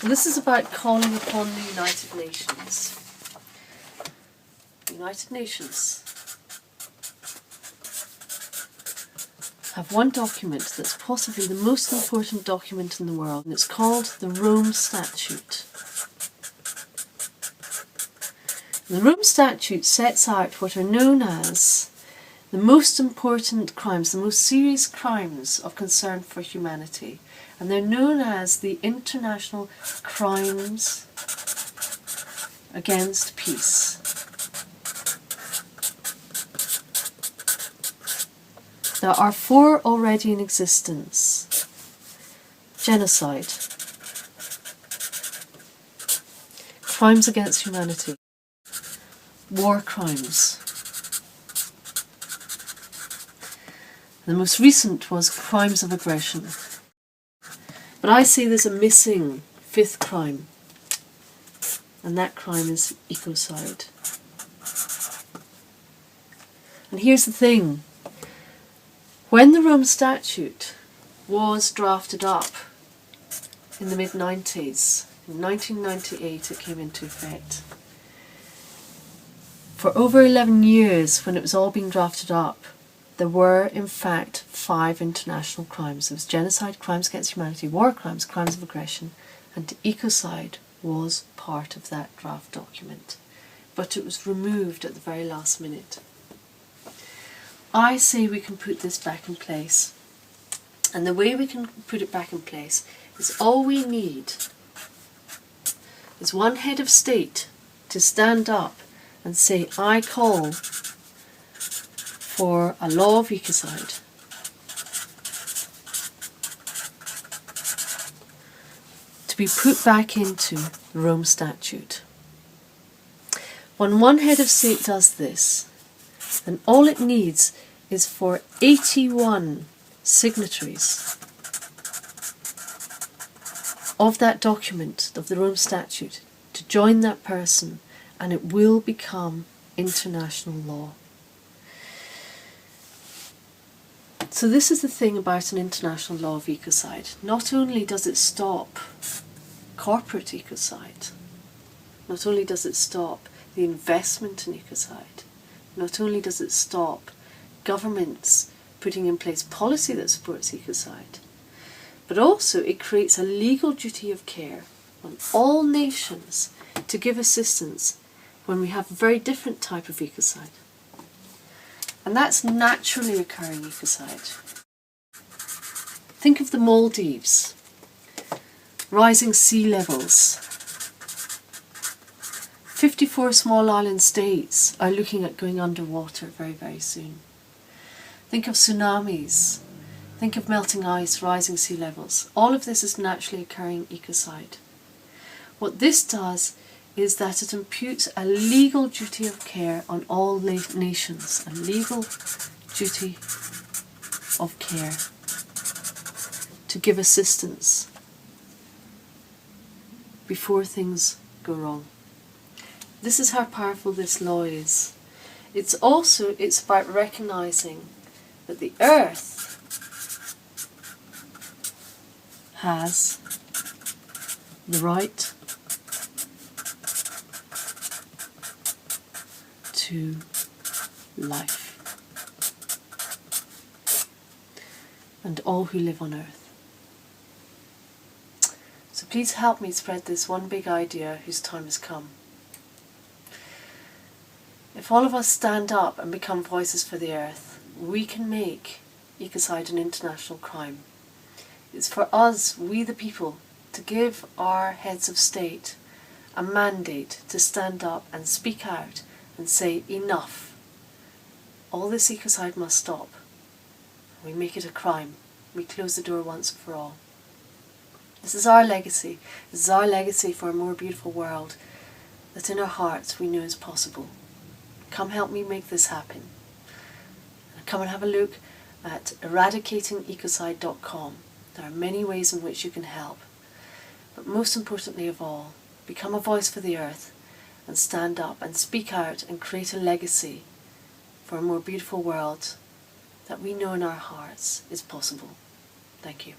This is about calling upon the United Nations. The United Nations have one document that's possibly the most important document in the world, and it's called the Rome Statute. The Rome Statute sets out what are known as the most important crimes, the most serious crimes of concern for humanity. And they're known as the International Crimes Against Peace. There are 4 already in existence. Genocide, crimes against humanity, war crimes. The most recent was crimes of aggression. But I see there's a missing 5th crime, and that crime is ecocide. And here's the thing. When the Rome Statute was drafted up in the mid-90s, in 1998 it came into effect. For over 11 years, when it was all being drafted up, there were in fact 5 international crimes. There was genocide, crimes against humanity, war crimes, crimes of aggression, and ecocide was part of that draft document. But it was removed at the very last minute. I say we can put this back in place. And the way we can put it back in place is all we need is one head of state to stand up and say, I call for a law of ecocide. To be put back into the Rome Statute. When one head of state does this, then all it needs is for 81 signatories of that document, of the Rome Statute, to join that person, and it will become international law. So this is the thing about an international law of ecocide. Not only does it stop corporate ecocide, not only does it stop the investment in ecocide, not only does it stop governments putting in place policy that supports ecocide, but also it creates a legal duty of care on all nations to give assistance when we have a very different type of ecocide. And that's naturally occurring ecocide. Think of the Maldives, rising sea levels. 54 small island states are looking at going underwater very, very soon. Think of tsunamis. Think of melting ice, rising sea levels. All of this is naturally occurring ecocide. What this does is that it imputes a legal duty of care on all nations, a legal duty of care to give assistance before things go wrong. This is how powerful this law is. It's about recognising that the earth has the right to life, and all who live on earth. So please help me spread this one big idea whose time has come. If all of us stand up and become voices for the earth, we can make ecocide an international crime. It's for us, we the people, to give our heads of state a mandate to stand up and speak out and say, enough. All this ecocide must stop. We make it a crime. We close the door once and for all. This is our legacy. This is our legacy for a more beautiful world that in our hearts we know is possible. Come help me make this happen. Come and have a look at eradicatingecocide.com. There are many ways in which you can help. But most importantly of all, become a voice for the earth and stand up and speak out and create a legacy for a more beautiful world that we know in our hearts is possible. Thank you.